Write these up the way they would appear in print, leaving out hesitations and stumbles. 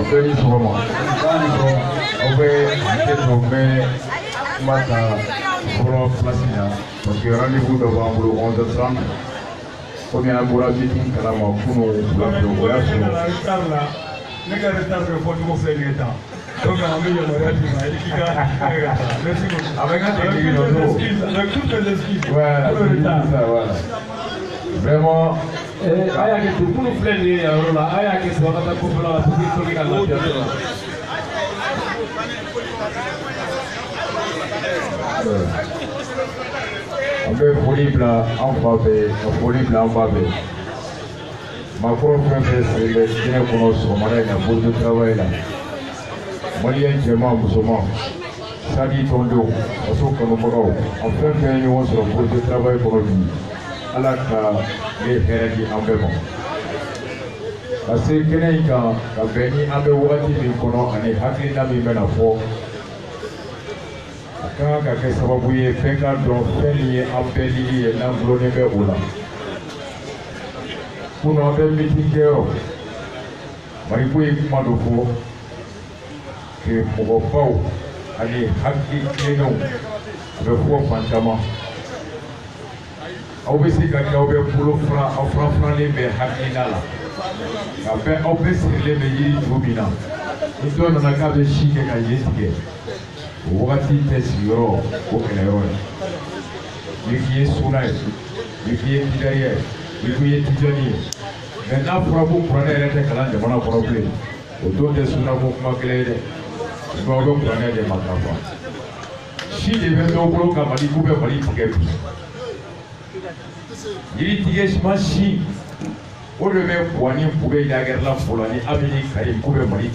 Very small. Parce que rendez-vous devant le 11h30. Comme il y a un bourrage qui est là, pour nous voyage. Donc, avec un toutes les excuses. Voilà, vraiment. Aya que tout nous plaît là, aya que soit la population pour que la on peut voler blanc en faveur, on voler blanc en faveur. Ma propre c'est le Guinée qu'on a sur mon poste de travail là. Malien tellement musulman, ça dit ton dos, on s'en connaît on fait un union sur le poste de travail pour lui. À la les héritiers en bémon. Parce que quelqu'un qui a béni en bémon, il a dit qu'il a mis la foi. Quand il a fait ça, il a fait un béni en béni et un blonné béoula. Pour nous avoir mis des cœurs, il faut que pour pas aller hacker nous, le foi fantôme. Obviously, quand on veut pour le franc les mais hakinala. Après, on peut se les meilleurs tribunaux. Ils donnent un cas de chic et un yesque. Ouati tesiro au Kénéron. Il qui est soulagé, il qui est derrière, il qui est tijani. Maintenant, pour vous prendre les calendriers, on a problème. Autour de soulagé, vous m'accélérez. Il doit vous prendre des matrapas. Si les vélos pour le Kamali, vous pouvez aller ticket. Il dit que si on le met pour aller pour aller à la guerre là pour aller à venir carré pour le mari.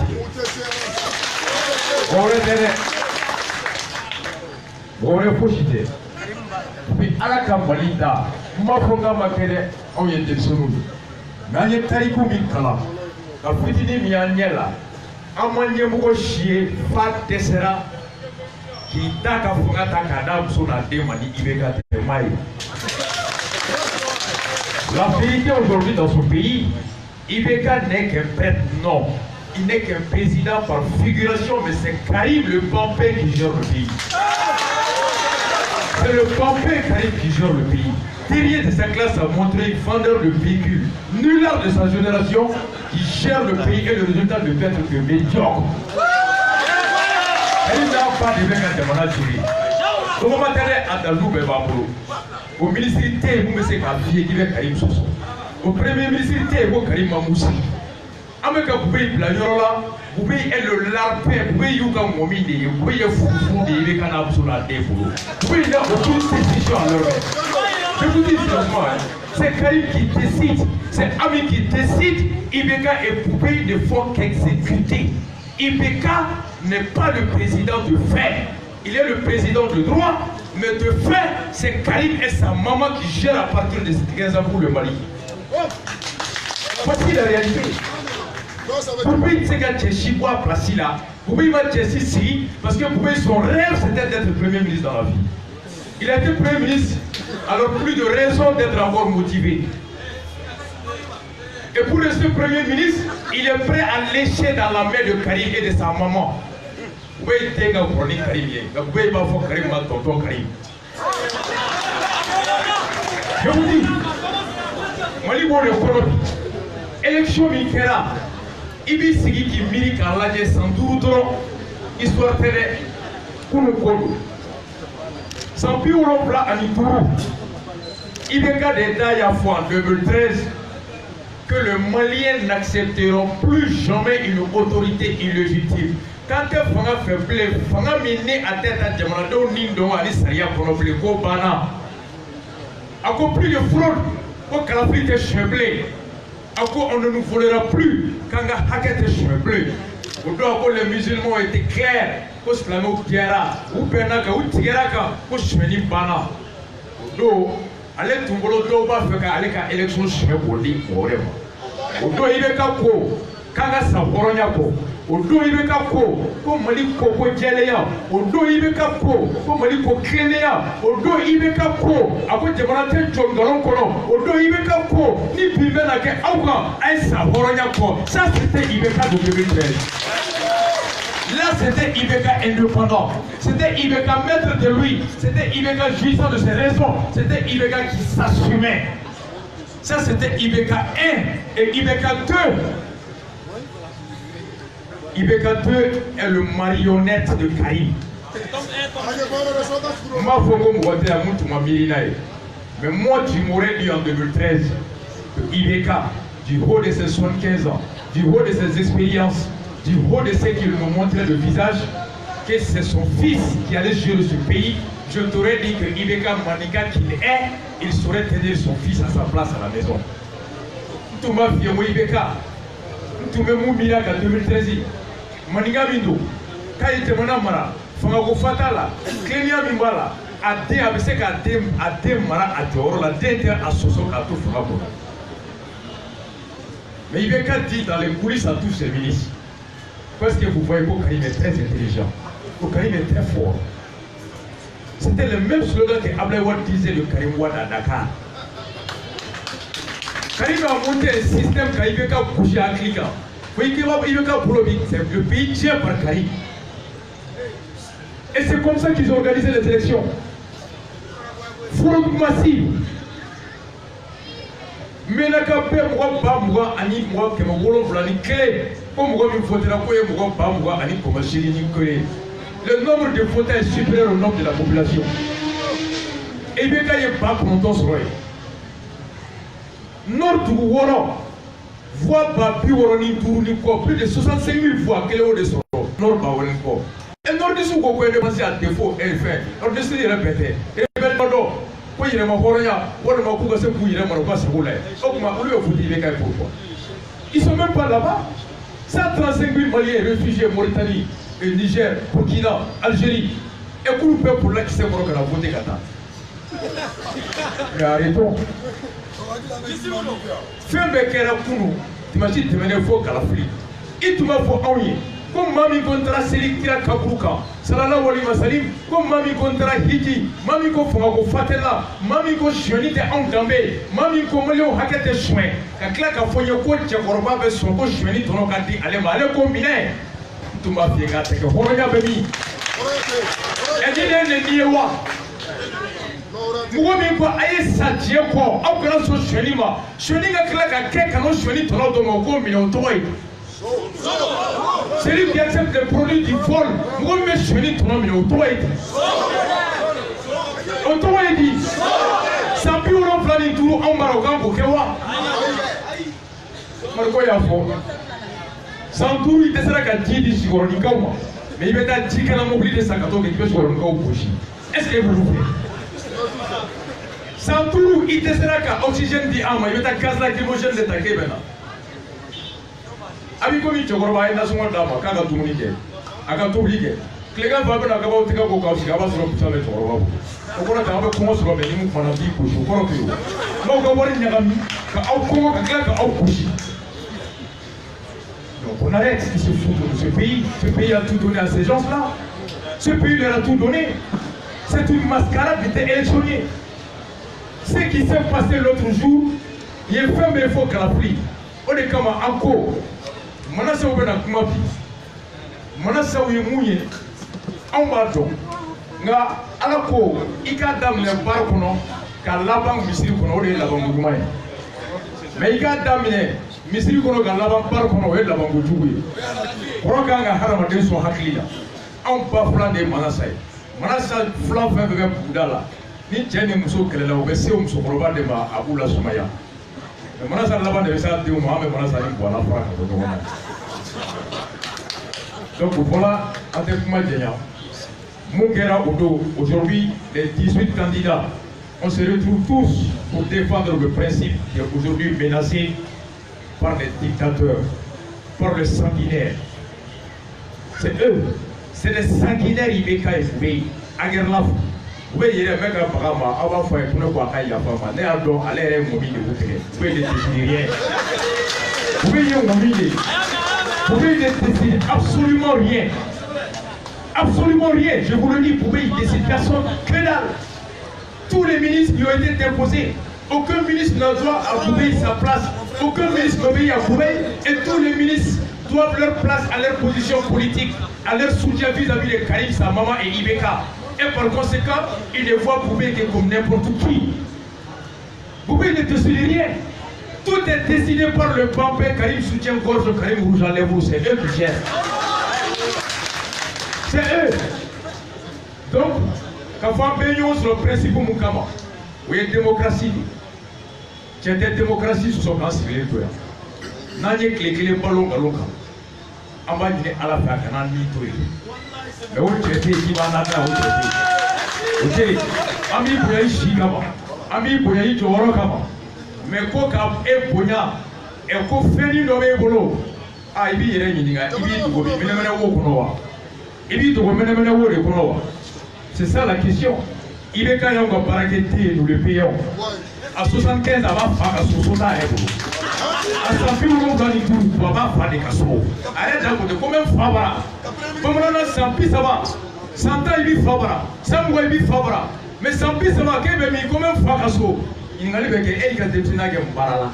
On est fauchité. Puis à la campagne là, ma programme a créé on y était sur nous. Mais il y a tariku mikala. La petite mi agnella. Amanye mo chier fat tessera qui taka fungata kadam sur la demande ibega te mai. La vérité aujourd'hui dans ce pays, Ibeka n'est qu'un prêtre, non. Il n'est qu'un président par figuration, mais c'est Karim le Pampé qui gère le pays. C'est le Pampé Karim qui gère le pays. Terrier de sa classe a montré vendeur de véhicules, nullard de sa génération qui gère le pays et le résultat ne peut être que médiocre. Elle n'a pas de Ibeka de Manachuri. Comment m'attendait à Dalou Bebabro? Au ministre, vous me savez qui est Karim Soso. Au premier ministre, vous Karim Mamoussi. Avec un pouvez Blayola, vous pouvez le larpé, vous pouvez Yuga Momide, vous pouvez Foufou, vous pouvez Kanab sur la défaut. Vous pouvez avoir toutes ces décisions à leur main. Je vous dis seulement, c'est Karim qui décide, c'est Ami qui décide. Ibeka est poupée de faut qu'exécuter. Ibeka n'est pas le président de fait. Il est le président de droit, mais de fait, c'est Karim et sa maman qui gèrent à partir de cette 15 ans pour le Mali. Voici la réalité. Vous pouvez dire que Tchéchi boit placé là. Vous pouvez mettre Tchéchi ici, parce que son rêve c'était d'être Premier ministre dans la vie. Il a été Premier ministre, alors plus de raison d'être encore motivé. Et pour rester Premier ministre, il est prêt à lécher dans la main de Karim et de sa maman. Vous pouvez dire que vous prenez Karim, vous pouvez pas faire Karim, tonton Karim. Je vous dis, Malibo le Kolobi, élection Mikera, Ibi Sigi qui miri qu'à l'âge sans doute, histoire télé, pour le Kolo. Sans plus au plat à Nitourou, Ibeka d'État il y a fois en 2013 que les Maliens n'accepteront plus jamais une autorité illégitime. Quand tu fanga faible, fanga miné à tête à Djamanado Nindo Ali Saria Konoble Kobana. A compris de fraude, au calafri de cheblé. À quoi on ne nous volera plus quand la haquette est cheblé. Au doigt où les musulmans ont été clairs, au slamo Kiara, ou Penaka, ou Tigeraka, ou Chemeni Bana. Au dos, allez Tumbolo Doba, avec une élection chemeboli, au dos, il est capot, Kanga Saboroniako. Odo ibeka ko mali ko jeleya. Odo ibeka ko mali ko kleneya. Odo ibeka ko ako jamana te jongalon kono. Odo ibeka ko ni bibe na ke awga ay sa horonya ko. Ça c'était ibeka de 2013. Là, c'était Ibeka indépendant. C'était Ibeka maître de lui. C'était Ibeka jouissant de ses raisons. C'était Ibeka qui s'assumait. Ça, c'était Ibeka 1 et Ibeka 2. Ibeka 2 est le marionnette de Karim. Mais moi, tu m'aurais dit en 2013 que Ibeka, du haut de ses 75 ans, du haut de ses expériences, du haut de ce qu'il me montrait le visage, que c'est son fils qui allait gérer ce pays, je t'aurais dit que Ibeka Manika qu'il est, il saurait tenir son fils à sa place à la maison. Tout m'a fait moi Ibeka, tout me moumila en 2013, Manika Mindo, quand il était mon amara, Fangago Fatala, Kenya Mimbala, Ade Abesek Ade Mara Adoro, la tête à Soso Kato Fangabo. Mais Ibeka dit dans les coulisses à tous ses ministres. Parce que vous voyez que Karim est très intelligent, que Karim est très fort. C'était le même slogan que Ablaye Wade disait de Karim Wade à Dakar. Karim a monté un système qu'Ibeka bouger en cliquant. Vous voyez qu'Ibeka Boulobi, le pays tient par Karim. Et c'est comme ça qu'ils ont organisé les élections. Fraude massive. Mais la campagne, moi, Annie, moi, que mon rôle vlani clé. Le nombre de fauteuils est supérieur au nombre de la population. Et bien quand il n'y a pas de sur notre Woro voit Babi Woroni Tourni plus de 65 000 fois qu'elle est au dessus. Nord Bawolenko. Et Nord de Souko, quand elle est passée à défaut, elle fait. Nord de Souko, elle répète. Et bien, quand il y a un Horoya, on a un coup de secours, il y a un coup de secours. Ils ne sont même pas là-bas. 135 000 Maliens réfugiés Mauritanie, Niger, Burkina, Algérie. Et pour le peuple là qui s'est voté Kata. Mais arrêtons. Fais un bec à la Kounou, t'imagines, tu m'as faux qu'à la flic. Et tu m'as fait envoyer. Comme Mami contre Sélik Kira Kabrouka, Salala Walima Salim, comme Mami contre Hiti, Mami Kofo Fatela, Mami Ko Chionite Angambé, Mami Komolio Hakete Chouin, Kakla Kafoyo Kocha Koroba Sonko Chionite Tonokati, Alema, ale combiner. Tu m'as fait gâter que Horoya Baby. Et dit les Niewa. Mouami ko aye Satie ko, Abra so Chionima, Chionika Klaka Kekano Chionite Tonodomo, million toy. C'est lui qui accepte les produits du vol. Moi, je me suis dit, ton nom est autorité. Autorité. Ça peut nous remplacer tout en Marocain pour que moi. Marco y a fort. Sans tout, il sera qu'à 10 sur le cas. Mais il va être 10 qu'à la mobilité de sa cateau qui peut sur le cas au coucher. Est-ce que vous le faites? Sans tout, il sera qu'à oxygène d'âme. Il va être gaz lacrymogène de ta maintenant. Abi komi chokoroba ina sungo dama kanga tumunike aka tublige klega babe na kaba utika ko kausi kaba suro putale chokoroba okora kaba ko suro be nimu kwana bi ko shokoro ko no go wori nyagami ka au ko ka klega ka au kushi. Donc on arrête de se foutre de ce pays. Ce pays a tout donné à ces gens-là. Ce pays leur a tout donné. C'est une mascarade d'être électionné. Ce qui s'est passé l'autre jour, il est fait mais il faut qu'à la pluie. On est comme encore. Manasa ubena kumapi manasa uyemunye ambato nga alako ikadam le barkono ka labang misiri kono ode labang gumay mais ikadam ne misiri kono ka labang barkono ode labang gujugu roka nga harama den so hakliya am ba flan de manasa flan fa be budala ni jeni muso kelela o be se muso koroba de ma abula sumaya. Manasa laban de ça de Mohamed Manasa ni voilà fara ko do mona. Donc voilà avec moi déjà. Mungera Odo aujourd'hui les 18 candidats on se retrouve tous pour défendre le principe qui est aujourd'hui menacé par les dictateurs, par les sanguinaires. C'est eux, c'est les sanguinaires Ibeka et Foubé, Aguerlaf. Vous voyez, les mecs à Parama, avant de faire pour ne pas cailler la femme, n'est à donc aller à un mobile de vous créer. Vous voyez, les Nigériens. Vous voyez, un mobile. Poubé ne décide absolument rien. Absolument rien. Je vous le dis, Poubé, il décide personne. Que dalle. Tous les ministres qui ont été déposés, aucun ministre n'a droit à Poubé sa place. Aucun ministre n'obéit à Poubé et tous les ministres doivent leur place à leur position politique, à leur soutien vis-à-vis de Karim, sa maman et Ibeka. Et par conséquent, ils ne voient Poubé que comme n'importe qui. Poubé ne décide rien. Tout est décidé par le pampé. Karim soutient gorge, Karim rouge à lèvres, c'est eux qui gèrent. C'est eux. Donc, quand on baigne sur le principe de Moukama, où il y a démocratie, tu as des démocraties sur son plan civil. Nanye clé ballon galonga. Amba ni ala fa kana ni toy. Mais on traité qui va na na on traité. Ami boya ishi kama. Ami boya ito woro kama. Mais ko ka e bonya e ko feni do be bolo. Ah ibi yere nyinga ibi to go bi mena wo kono wa. Ibi to go mena wo re kono wa. C'est ça la question. Ibeka yonga barakete nous le payons. À 75 avant à 60 ans. À 100 000 dans les tours, on va faire des casseroles. Arrête de combien de fois, comme on a 100 000 ça va. 100 ans il vit Fabra, 100 mois il vit Fabra. Mais 100 000 ça va, combien de fois casseroles. Il n'y a pas de détention qui est barala.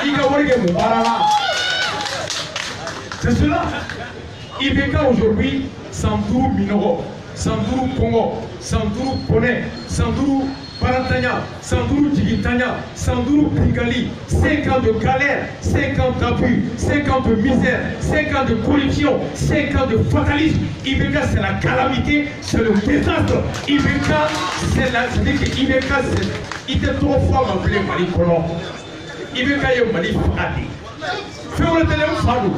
Il y a un barala. C'est cela. Ibeka aujourd'hui, Sandourou Minoro, Sandourou Congo, Sandourou Poney, Sandourou Parantanya, Sandourou Digitania, Sandourou Pingali, 5 ans de galère, 5 ans d'abus, 5 ans de misère, 5 ans de corruption, 5 ans de fatalisme. Ibeka c'est la calamité, c'est le désastre. Ibeka c'est la... C'est-à-dire que Ibeka c'est... Il était 3 fois appelé Mali Colon. Ibeka est Mali Fadi. Fais le téléphone Fadou.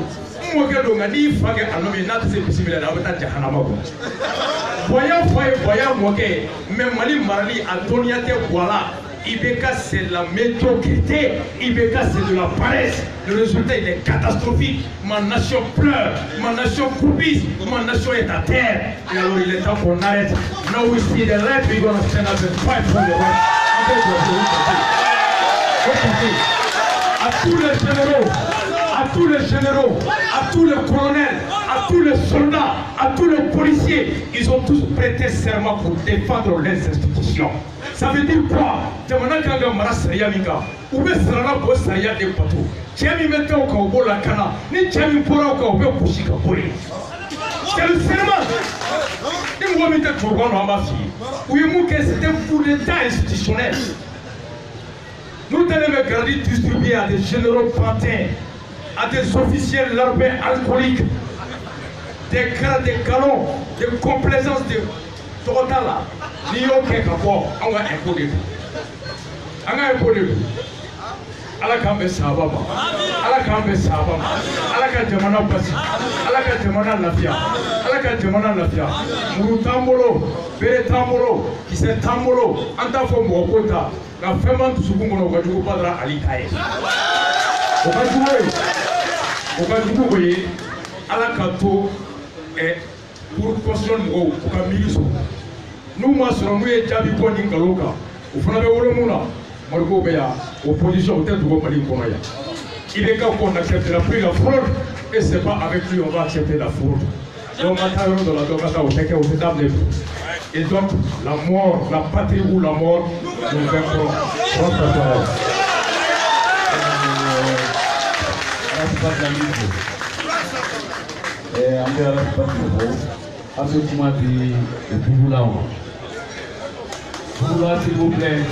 Moi que l'on a dit, Fadi a nommé Nat c'est possible d'avoir Jahanamago. Voyons, moi que même Mali Marali a donné voilà. Ibeka c'est la médiocrité, Ibeka c'est de la paresse. Le résultat il est catastrophique. Ma nation pleure, ma nation coupisse, ma nation est à terre. Et alors il est temps qu'on arrête. Now we see the light, we're gonna stand up and fight for the right. À tous les généraux, à tous les colonels, à tous les soldats, à tous les policiers, ils ont tous prêté serment pour défendre les institutions. Ça veut dire quoi? C'est le serment. C'est un coup d'état institutionnel. Nous devons garder distribuer à des généraux pantins, à des officiels l'armée alcooliques, des galons, des complaisances de total. Nous avons imposé. Ala kambe sababa, ala kambe sababa, ala ka jamana basi, ala ka jamana lafiya, ala ka jamana lafiya. Muru tambolo, bere tambolo, kise tambolo, anta fo mo kota, ka fema tusuku ngono ka jugu padra ali taye. O ka jugu koye, ala ka to pour construire mo o ka miliso. Nous ma soro mu e jabi ko ni ngaloka. O fana be wolo muna. Marco Béa, opposition peut-être au Mali Konoya. Il est cas qu'on acceptera plus la fraude et c'est pas avec lui on va accepter la fraude. Donc maintenant dans la Dogata au Teke au Tétable. Et donc la mort, la patrie ou la mort, nous vaincrons. S'il vous plaît.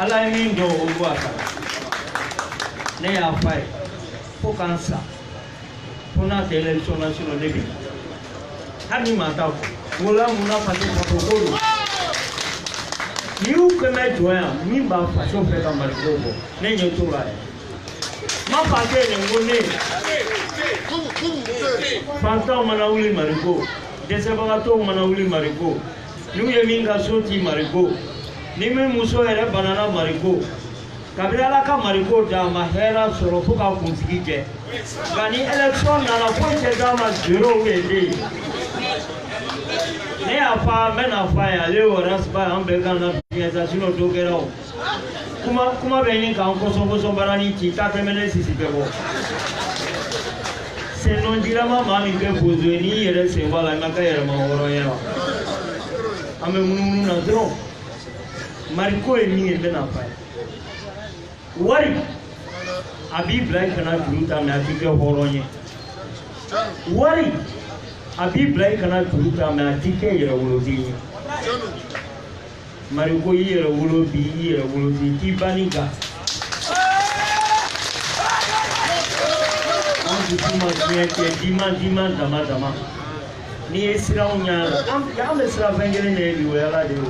Ala min do o wa ka ne ya fai ko kansa ko na de election national league hani mata ko wala muna pati protocolo ni u ke na joya ni ba fa so fe ka mariko ne nyoto la ma fa ke ne ngone fanta mana wuli mariko desebaga mana wuli mariko nu ye min ka soti mariko ni me muso yɛrɛ banana mariko kabiri ala ka mariko d'a ma hɛrɛ sɔrɔ fo ka kunsigi kɛ nka ni élection nana foyi tɛ d'a ma zéro ou bien deux ne y'a fɔ n bɛna fɔ a ye ale y'o raspa an bɛɛ kan na fiɲɛ sinon dɔ kɛra o kuma bɛ ɲini k'an kɔsɔn barani ci ta tɛmɛ ne sisi bɛɛ bɔ senɔn jirama maa min bɛ bozo n'i yɛrɛ sen b'a la i ma kɛ yɛrɛma hɔrɔn ye wa an bɛ munumunu na dɔrɔn mariko ye min ye n bɛna fɔ a ye wari a b'i bila i kana juru ta mɛ a t'i kɛ hɔrɔn ye wari a b'i bila i kana juru ta mɛ a t'i kɛ yɛrɛwoloden ye mariko y'i yɛrɛ wolo bi i yɛrɛ wolo bi k'i banni kan an dusu ma fiɲɛ kɛ diman dama n'i ye siraw ɲa an bɛ sira fɛn kelen de ye bi o ye ala de ye o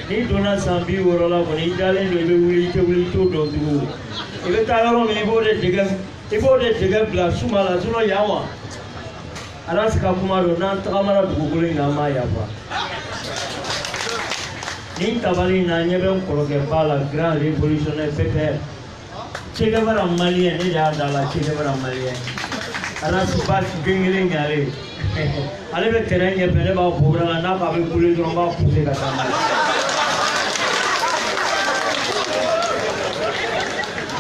n'i donna san 60 la kɔni i dalen don i bɛ wuli i tɛ wuli i t'o dɔn tugun i bɛ taa yɔrɔ min i b'o de dɛgɛ bila suma la sinon yan wa ala se ka kuma don n'an tagamara dugukolo in kan an b'a yafa ni tabali in na ɲɛ bɛ n kɔrɔkɛ ba la grand révolutionnaire PPR Che Guevara malien ne de y'a da la Che Guevara malien ala se ba gengelen ɲale ale bɛ terrain ɲɛfɛ ne b'a bobra la n'a ko a bɛ kule dɔrɔn n b'a pousser ka taa n'a ye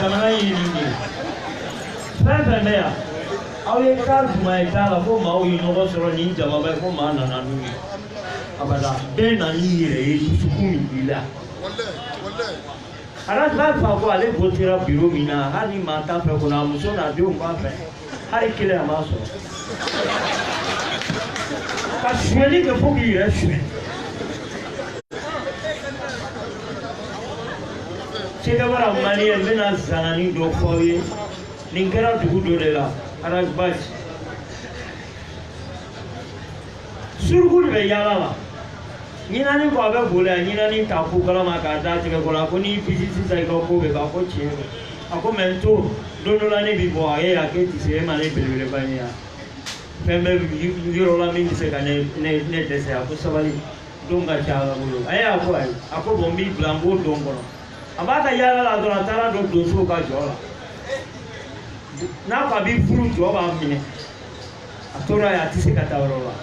jamana ye nin de fɛn fɛn bɛ yan aw ye kan jumɛn ye t'a la fo maaw ye ɲɔgɔn sɔrɔ nin jamaba ye fo maa nana n'u ye abada bɛɛ na n'i yɛrɛ ye dusukun min b'i la ala b'a fɔ ko ale votera bureau min na hali ni maa t'a fɛ kɔnɔ a muso n'a denw b'a fɛ hali kelen a m'a sɔrɔ ka suyɛli kɛ fo k'i yɛrɛ suyɛ Che Guevara malien n bɛna zanani dɔ fɔ aw ye nin kɛra dugu dɔ de la arabaj suruku de bɛ yaala la ɲinani ko a bɛ boli a ɲinani ta ko kalama k'a da tigɛ kɔrɔ a ko n'i bisi sisan i ka ko bɛɛ ban a ko tiɲɛ don a ko mɛ n to don dɔ la ne bi bɔ a ye a k'e ti se e ma ne belebeleba ye yan fɛn bɛ yɔrɔ la min bɛ se ka ne dɛsɛ a ko sabali don ka ca ala bolo a ye a ko ayi a ko bɔn n b'i bila n b'o don kɔnɔ a b'a ka yaala la dɔrɔn a taara don donso ka jɔ la n'a ko a b'i furu jɔ b'a minɛ a tora yen a tɛ se ka taa yɔrɔ la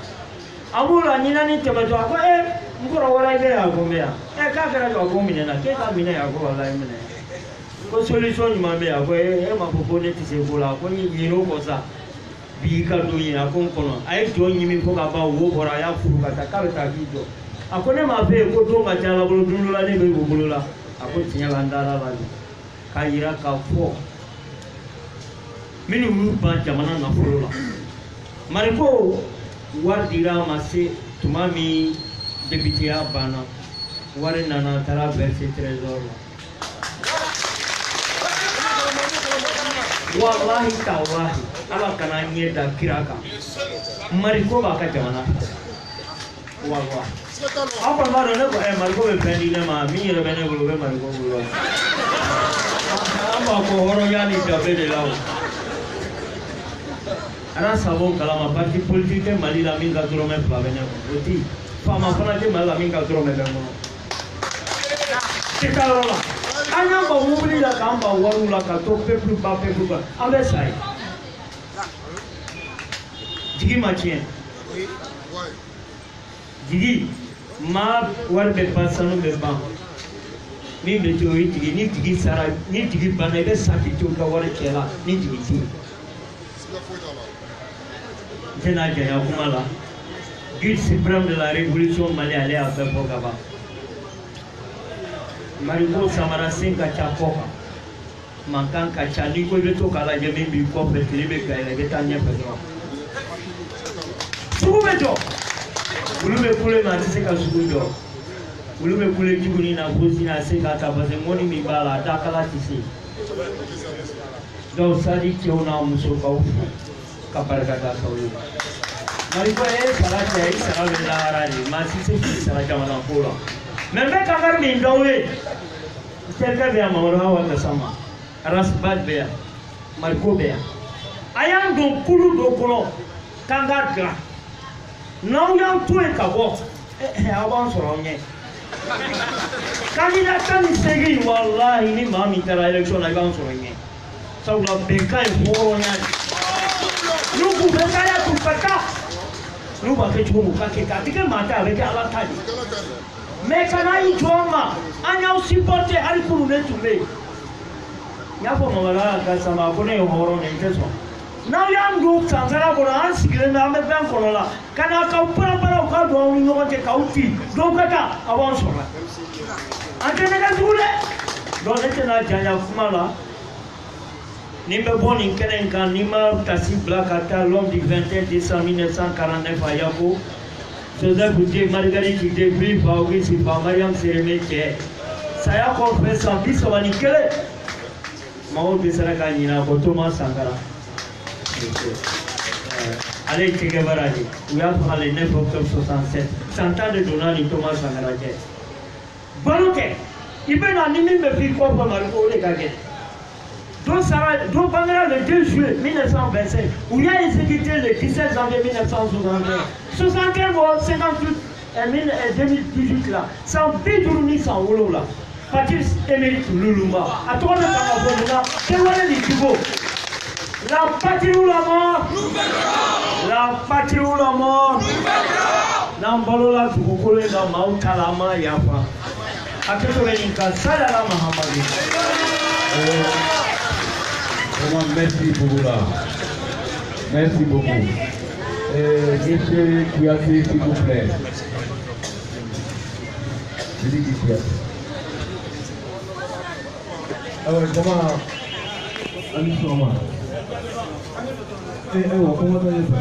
a b'o la ɲinani tɛmɛtɔ a ko n kɔrɔ wɛrɛ i bɛ yan a ko n bɛ yan k'a kɛra jɔ a ko minɛ na k'e ka minɛ yan a ko walayi minɛ ko solution ɲuman bɛ yan a ko e m'a fɔ ko ne tɛ se ko la a ko ɲin'o kɔ sa bi ka don yen a ko n kɔnɔ a ye jɔ ɲimi fo ka ban wo bɔra a y'a furu ka taa k'a bɛ taa k'i jɔ a ko ne m'a fɛ yen ko don ka ca ala bolo don dɔ la ne bɛ o bolo la a ko tiɲɛ la n dara la de k'a yira k'a fɔ minnu y'u ban jamana nafolo la mariko wari dira a ma se tuma min débiteya banna wari nana a taara verser trésor la wallahi tallahi ala kana ɲɛ da kira kan mariko b'a ka jamana wallahi aw kɔni b'a dɔn ne ko mariko bɛ fɛn di ne ma min yɛrɛ bɛ ne bolo o bɛ mariko bolo an b'a fɔ hɔrɔnya ni danbe de la o ala sago kalama parti politique tɛ Mali la min ka dɔrɔmɛ 2 bɛ ne kɔnɔ o ti faama fana tɛ Mali la min ka dɔrɔmɛ bɛ n kɔnɔ tɛ taa yɔrɔ la an y'an ban mobili la k'an ban wariw la ka to peuple ba an bɛ sa ye jigi ma tiɲɛ jigi maa wari bɛ ban sanu bɛ ban min bɛ to o ye jigi ni jigi sara ni jigi banna i bɛ sa k'i to i ka wari cɛ la ni jigi tɛ yen n tɛna janya kuma la guide suprême de la révolution Mali ale y'a bɛɛ fɔ ka ban mariko samara sen ka ca kɔ kan mankan ka ca n'i ko i bɛ to k'a lajɛ min b'i kɔfɛ tile bɛ ka yɛlɛ i bɛ taa ɲɛfɛ dɔrɔn sugu bɛ jɔ olu bɛ kule nka a tɛ se ka sugu jɔ olu bɛ kule juguni na gosi na se ka ta parce que mɔni min b'a la a dakala tɛ se donc sadi cɛw n'a musokaw fo ka barika da k'aw ye mariko ye sara cɛ i sara bɛ lahara de maa si se k'i sara jamana ko la mɛ n bɛ kankari min d'aw ye terikɛ bɛ yan Mamadu Awa Gassama Arasbad bɛ yan Mariko bɛ yan a y'an don kulu dɔ kɔnɔ k'an k'a dilan n'aw y'an to yen ka bɔ aw b'an sɔrɔ an ɲɛ candidat tan ni seegin walahi ni maa min taara élection na i b'an sɔrɔ ɲɛ sabula bɛnkan ye hɔrɔnya de n'u k'u bɛ kaya t'u ka taa n'u b'a kɛ cogo min u ka kɛ a tɛ kɛ maa ta a bɛ kɛ ala ta de mais kana i jɔ an ma an y'aw supporter hali kunu ne tun bɛ yen n y'a fɔ mamadu Gassama ko ne ye hɔrɔn de n tɛ sɔn n'aw y'an don sansara kɔnɔ an sigilen bɛ an bɛ fɛn kɔnɔ la ka na k'aw parapara ka don aw ni ɲɔgɔn cɛ k'aw ci dɔw ka taa a b'an sɔrɔ an tɛ nɛgɛ tugu dɛ donc ne tɛna janya kuma la ni n bɛ bɔ nin kɛnɛ in kan ni ma tasi bila ka taa l'homme du 21 décembre 1949 a Yako Joseph Dieng Marguerite Debré Fa Auguste Fa Mariam Sérémé cɛ saya kɔfɛ san 31 maaw dɛsɛra ka ɲinɛ ko Thomas Sankara ale ye Che Guevara de u y'a faga le 9 octobre 67 san 10 de donna ni Thomas Sankara cɛ balo kɛ i bɛ na ni min bɛ f'i kɔfɛ Mariko o de ka gɛlɛn dɔ bangera le 2 juillet 1925 u y'a exécuté le 17 janvier 1961 75 bɔ 58 2018 la san 50 ni san 7 Patrice Emery Lumumba a tɔgɔ bɛ ka fɔ mun na Kewale ni Djibo la patrie ou la mort la patrie ou la mort n'an balola dugukolo in na maaw ta la an ma yafa hakɛto bɛ nin kan salala Mahamadu. Vraiment, merci beaucoup là. Merci beaucoup. Monsieur Kouyaté, s'il vous plaît. Je dis Kouyaté. Alors, comment allez-vous? Comment allez-vous?